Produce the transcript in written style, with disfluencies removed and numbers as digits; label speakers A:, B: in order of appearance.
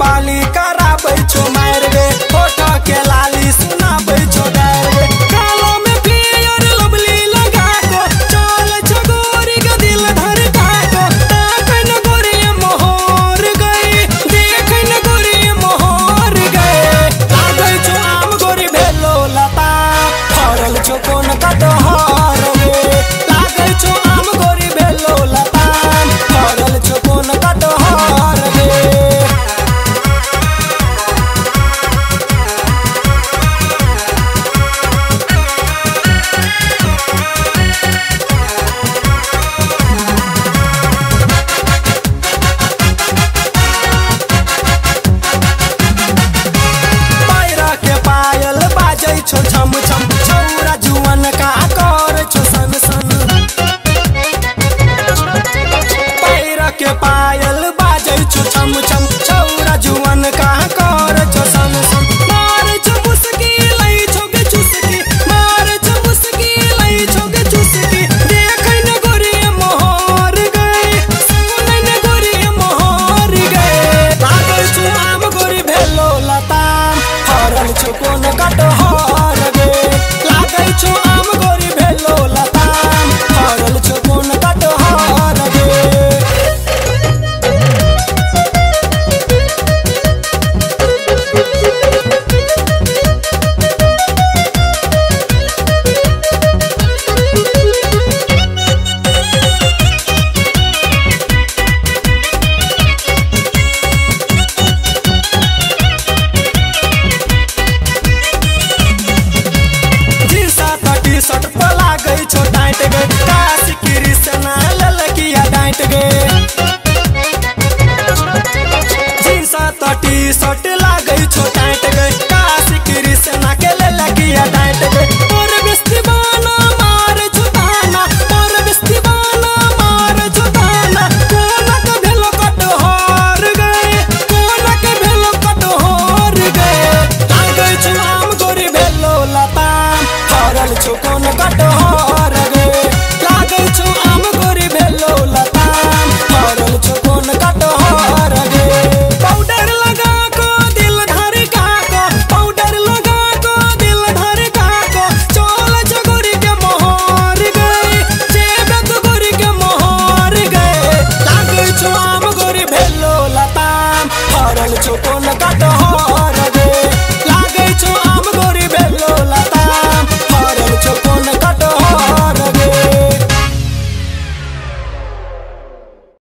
A: बाली कराबै छो मार गे होठ के लाली सुनाबै छो डार गे काला में पियर लवली लगा को चल छो गोरी के दिल धड़का को ताकन गोरी मोहर गई देखन गोरी मोहर गए लागै छो आम गोरी भेलो लता फरल छो कोन कटहर गे लागै छो आम गोरी भेलो लता फरल छो कोन कटहर गे छो छम छम छौरा जुअन का कर छो सन सन पैरा के पायल बाजै छो छम छम छौरा जुअन का कर छो सन सन मार छो मुस्की लै छो गे चुस्की मार छो मुस्की लै छो गे चुस्की देखन गोरी मोहर गए सुनन गोरी मोहर गए लागै छो आम गोरी भेलो लता फरल छो कोन कटहर गे लागै छो आम गोरी भेलो लता फरल छो कोन कटहर गे टी-शर्ट पर लागै छो टाइट गे काश कृष्णा ललकिया डांट गे जींस त टी-शर्ट लागै छो टाइट गे काश कृष्णा के ललकिया डांट गे और बिस्तीवाना मार छो ताना और बिस्तीवाना मार छो ताना कोनक भेलो कटहर गए कोनक भेलो कटहर गए लागै छो आम गोरी भेलो लता फरल छो कोन कटहर गे लागै छो आम गोरी भेलो लता फरल छो कोन कटहर गे पाउडर लगा को दिल धड़का को पाउडर लगा को दिल धड़का को चल छो गोरी के मोहर गए जेबक गोरी के मोहर गए लागै छो आम गोरी भेलो लता फरल छो कोन कटहर